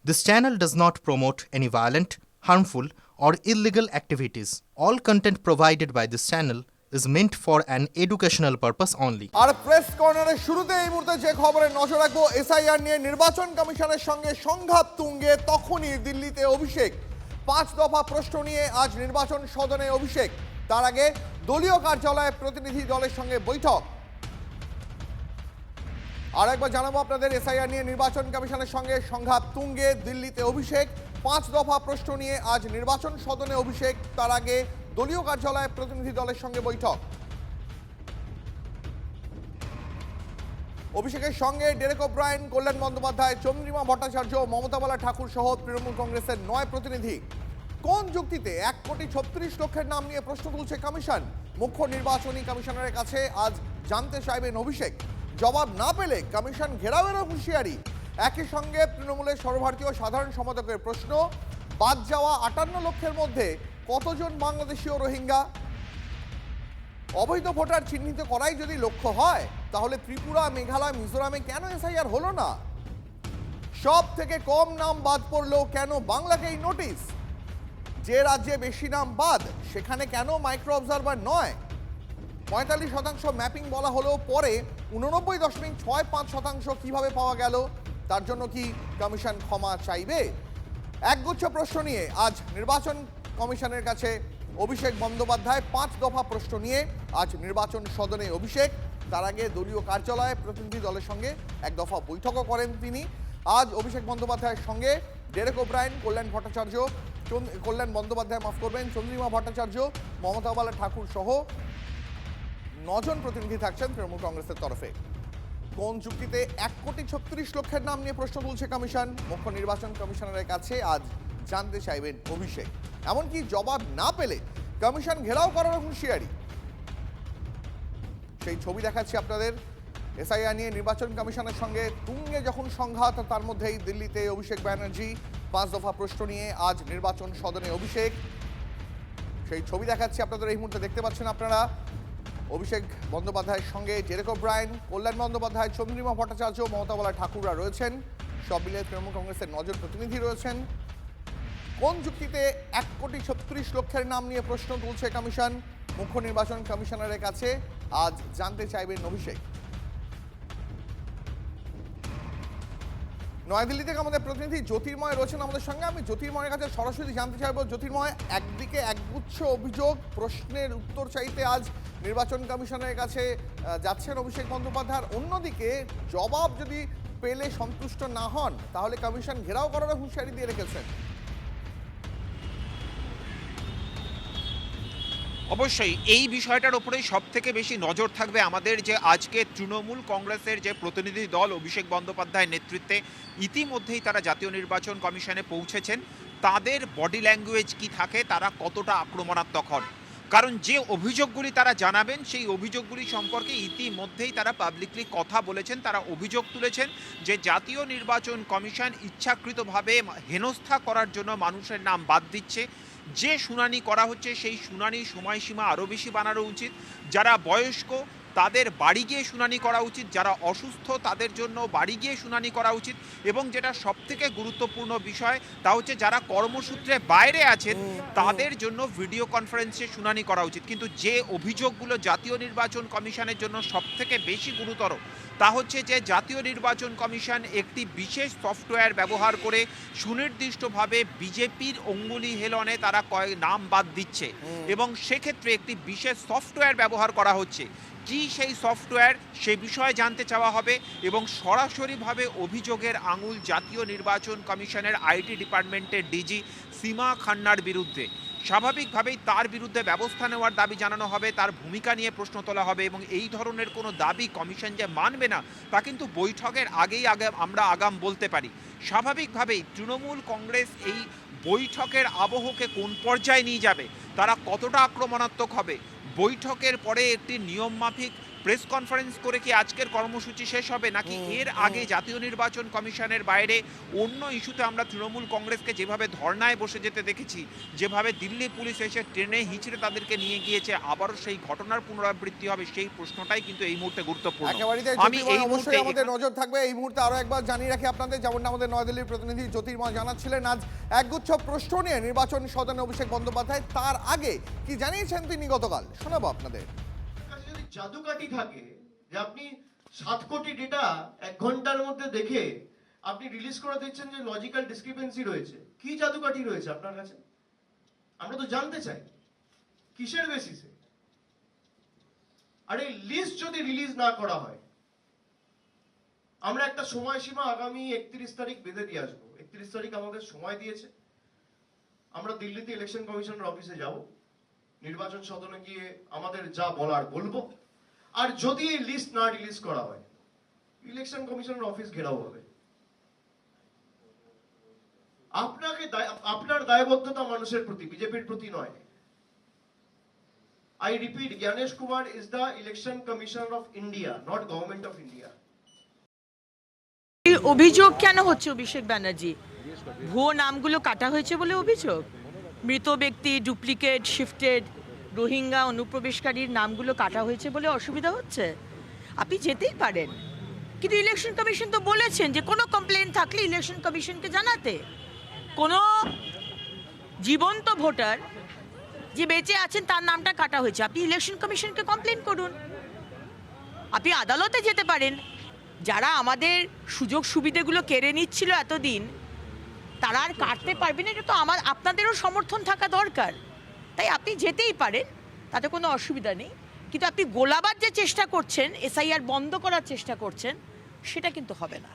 This channel does not promote any violent, harmful, or illegal activities. All content provided by this channel is meant for an educational purpose only. আর press কর্নারের শুরুতে এই মুহূর্তে যে খবরে নজর রাখবো, এসআইআর নিয়ে নির্বাচন কমিশনের সঙ্গে সংঘাত তুঙ্গে তখনই দিল্লিতে অভিষেক। 5 দফা প্রশ্ন নিয়ে আজ নির্বাচন সদনে অভিষেক। তার আগে দলীয় কার্যালয়ে প্রতিনিধি দলের সঙ্গে বৈঠক। আর একবার জানাবো আপনাদের, এসআইআর নিয়ে নির্বাচন কমিশনের সঙ্গে সংঘাত তুঙ্গে দিল্লিতে অভিষেক। 5 দফা প্রশ্ন নিয়ে আজ নির্বাচন সদনে অভিষেক। তার আগে দলীয় কার্যালয়ে প্রতিনিধি দলের সঙ্গে বৈঠক। অভিষেকের সঙ্গে ডেরেক ওব্রায়েন, কল্যাণ বন্দ্যোপাধ্যায়, চন্দ্রিমা ভট্টাচার্য, মমতা বালা ঠাকুর সহ তৃণমূল কংগ্রেসের 9 প্রতিনিধি। কোন যুক্তিতে 1,36,00,000 নাম নিয়ে প্রশ্ন তুলছে কমিশন? মুখ্য নির্বাচনী কমিশনারের কাছে আজ জানতে চাইবেন অভিষেক। জবাব না পেলে কমিশন ঘেরাওয়েরও হুঁশিয়ারি। একই সঙ্গে তৃণমূলের সর্বভারতীয় সাধারণ সম্পাদকের প্রশ্ন, বাদ যাওয়া 58 লক্ষের মধ্যে কতজন বাংলাদেশি ও রোহিঙ্গা? অবৈধ ভোটার চিহ্নিত করাই যদি লক্ষ্য হয়, তাহলে ত্রিপুরা, মেঘালয়, মিজোরামে কেন এসআইআর হলো না? সব থেকে কম নাম বাদ পড়লো কেন বাংলাকেই নোটিশ? যে রাজ্যে বেশি নাম বাদ, সেখানে কেন মাইক্রো অবজারভার নয়? 45% ম্যাপিং বলা হলেও পরে 89.65% কিভাবে পাওয়া গেল? তার জন্য কি কমিশন ক্ষমা চাইবে? একগুচ্ছ প্রশ্ন নিয়ে আজ নির্বাচন কমিশনের কাছে অভিষেক বন্দ্যোপাধ্যায়। 5 দফা প্রশ্ন নিয়ে আজ নির্বাচন সদনে অভিষেক। তার আগে দলীয় কার্যালয়ে প্রতিনিধি দলের সঙ্গে এক দফা বৈঠকও করেন তিনি। আজ অভিষেক বন্দ্যোপাধ্যায়ের সঙ্গে ডেরেক ওব্রায়েন, কল্যাণ বন্দ্যোপাধ্যায়, মাফ করবেন, চন্দ্রিমা ভট্টাচার্য, মমতা বালা ঠাকুর সহ 9 জন প্রতিনিধি থাকছেন তৃণমূল কংগ্রেসের তরফে। কোন যুক্তিতে 1,36,00,000 নাম নিয়ে প্রশ্ন তুলছে কমিশন? মুখ্য নির্বাচন কমিশনারের কাছে আজ জানতে চাইবেন অভিষেক। এমনকি জবাব না পেলে কমিশন ঘেরাও করার হুঁশিয়ারি। সেই ছবি দেখাচ্ছি আপনাদের। এসআইআর নিয়ে নির্বাচন কমিশনের সঙ্গে তুঙ্গে যখন সংঘাত, তার মধ্যেই দিল্লিতে অভিষেক ব্যানার্জি। 5 দফা প্রশ্ন নিয়ে আজ নির্বাচন সদনে অভিষেক। সেই ছবি দেখাচ্ছি আপনাদের, এই মুহূর্তে দেখতে পাচ্ছেন আপনারা। অভিষেক বন্দ্যোপাধ্যায়ের সঙ্গে ডেরেক ওব্রায়েন, কল্যাণ বন্দ্যোপাধ্যায়, চন্দ্রিমা ভট্টাচার্য, মমতা বালা ঠাকুররা রয়েছেন। সব মিলিয়ে তৃণমূল কংগ্রেসের 9 জন প্রতিনিধি রয়েছেন। কোন যুক্তিতে 1,36,00,000 নাম নিয়ে প্রশ্ন তুলছে কমিশন? মুখ্য নির্বাচন কমিশনারের কাছে আজ জানতে চাইবেন অভিষেক। নয়াদিল্লি থেকে আমাদের প্রতিনিধি জ্যোতির্ময় রয়েছেন আমাদের সঙ্গে। আমি জ্যোতির্ময়ের কাছে সরাসরি জানতে চাইবো। জ্যোতির্ময়, একদিকে একগুচ্ছ অভিযোগ, প্রশ্নের উত্তর চাইতে আজ নির্বাচন কমিশনের কাছে যাচ্ছেন অভিষেক বন্দ্যোপাধ্যায়, অন্যদিকে জবাব যদি পেলে সন্তুষ্ট না হন, তাহলে কমিশন ঘেরাও করার হুঁশিয়ারি দিয়ে রেখেছেন। অবশ্যই এই বিষয়টার উপরেই সব থেকে বেশি নজর থাকবে আমাদের, যে আজকে তৃণমূল কংগ্রেসের যে প্রতিনিধি দল অভিষেক বন্দ্যোপাধ্যায়ের নেতৃত্বে ইতিমধ্যেই তারা জাতীয় নির্বাচন কমিশনে পৌঁছেছেন, তাদের বডি ল্যাঙ্গুয়েজ কি থাকে, তারা কতটা আক্রমণাত্মক হন। কারণ যে অভিযোগগুলি তারা জানাবেন, সেই অভিযোগগুলি সম্পর্কে ইতিমধ্যেই তারা পাবলিকলি কথা বলেছেন। তারা অভিযোগ তুলেছেন যে জাতীয় নির্বাচন কমিশন ইচ্ছাকৃতভাবে হেনস্থা করার জন্য মানুষের নাম বাদ দিচ্ছে। যে শুনানি করা হচ্ছে, সেই শুনানির সময়সীমা আরও বেশি বানানো উচিত। যারা বয়স্ক তাদের বাড়ি গিয়ে শুনানি করা উচিত, যারা অসুস্থ তাদের জন্য বাড়ি গিয়ে শুনানি করা উচিত, এবং যেটা সবথেকে গুরুত্বপূর্ণ বিষয় তা হচ্ছে যারা কর্মসূত্রে বাইরে আছেন তাদের জন্য ভিডিও কনফারেন্সে শুনানি করা উচিত। কিন্তু যে অভিযোগগুলো জাতীয় নির্বাচন কমিশনের জন্য সবথেকে বেশি গুরুতর, তা হচ্ছে যে জাতীয় নির্বাচন কমিশন একটি বিশেষ সফটওয়্যার ব্যবহার করে সুনির্দিষ্টভাবে বিজেপির অঙ্গুলি হেলনে তারা নাম বাদ দিচ্ছে, এবং সেক্ষেত্রে একটি বিশেষ সফটওয়্যার ব্যবহার করা হচ্ছে। কি সেই সফটওয়্যার, সে বিষয়ে জানতে চাওয়া হবে, এবং সরাসরিভাবে অভিযোগের আঙুল জাতীয় নির্বাচন কমিশনের আইটি ডিপার্টমেন্টের ডিজি সীমা খান্নার বিরুদ্ধে। স্বাভাবিকভাবেই তার বিরুদ্ধে ব্যবস্থা নেওয়ার দাবি জানানো হবে, তার ভূমিকা নিয়ে প্রশ্ন তোলা হবে, এবং এই ধরনের কোনো দাবি কমিশন যে মানবে না তা কিন্তু বৈঠকের আগেই আমরা আগাম বলতে পারি। স্বাভাবিকভাবেই তৃণমূল কংগ্রেস এই বৈঠকের আবহকে কোন পর্যায়ে নিয়ে যাবে, তারা কতটা আক্রমণাত্মক হবে, বৈঠকের পরে একটি নিয়মমাফিক প্রেস কনফারেন্স করে কি আজকের কর্মসূচি শেষ হবে, নাকি এর আগে জাতীয় নির্বাচন কমিশনের বাইরে অন্য ইস্যুতে আমরা তৃণমূল কংগ্রেসকে যেভাবে ধর্নায় বসে যেতে দেখেছি, যেভাবে দিল্লি পুলিশ এসে ট্রেনে হিঁচড়ে তাদেরকে নিয়ে গিয়েছে, আবারও সেই ঘটনার পুনরাবৃত্তি হবে, সেই প্রশ্নটাই কিন্তু এই মুহূর্তে গুরুত্বপূর্ণ। একেবারেই আমি এই মুহূর্তে আমাদের নজর থাকবে। এই মুহূর্তে আরো একবার জানিয়ে রাখি আপনাদের, যেমনটা আমাদের নয়াদিল্লির প্রতিনিধি জ্যোতির্ময় জানাচ্ছিলেন, আজ একগুচ্ছ প্রশ্ন নিয়ে নির্বাচন সদনে অভিষেক বন্দ্যোপাধ্যায়, তার আগে কি জানিয়েছেন তিনি গতকাল, শোনাবো আপনাদের। যদি জাদুকাঠি থাকে যে আপনি 7 কোটি ডেটা 1 ঘন্টার মধ্যে দেখে আপনি রিলিজ করে দিচ্ছেন যে লজিক্যাল ডিসক্রিপেন্সি রয়েছে, কি জাদুকাঠি রয়েছে আপনার কাছে? আমরা তো জানতে চাই কিসের বেসিসে। আর এই লিস্ট যদি রিলিজ না করা হয়, আমরা একটা সময়সীমা আগামী 31 তারিখ বেঁধে দিয়ে আসবো। 31 তারিখ আমাদের সময় দিয়েছে। আমরা দিল্লিতে ইলেকশন কমিশনের অফিসে যাব, নির্বাচন সদনে গিয়ে আমাদের যা বলার বলবো। আর যদি এই লিস্ট না রিলিজ করা হয়, ইলেকশন কমিশনের অফিস ঘেরাও হবে। আপনার দায়বদ্ধতা মানুষের প্রতি, বিজেপির প্রতি নয়। I repeat, Gyanesh Kumar is the Election Commissioner of India, not Government of India. অভিযোগ কেন হচ্ছে অভিষেক ব্যানার্জি? ভুয়ো নামগুলো কাটা হয়েছে বলে অভিযোগ? মৃত ব্যক্তি, ডুপ্লিকেট, শিফটেড, রোহিঙ্গা অনুপ্রবেশকারীর নামগুলো কাটা হয়েছে বলে অসুবিধা হচ্ছে? আপনি যেতেই পারেন, কিন্তু ইলেকশন কমিশন তো বলেছেন যে কোনো কমপ্লেন থাকলে ইলেকশন কমিশনকে জানাতে। কোনো জীবন্ত ভোটার যে বেঁচে আছেন তার নামটা কাটা হয়েছে, আপনি ইলেকশন কমিশনকে কমপ্লেন করুন। আপনি আদালতে যেতে পারেন। যারা আমাদের সুযোগ সুবিধাগুলো কেড়ে নিচ্ছিল এতদিন, তারা আর কাটতে পারবে না, এটা তো আপনাদেরও সমর্থন থাকা দরকার। তাই আপনি যেতেই পারেন, তাতে কোনো অসুবিধা নেই। কিন্তু আপনি গোলাবার যে চেষ্টা করছেন, এসআইআর বন্ধ করার চেষ্টা করছেন, সেটা কিন্তু হবে না।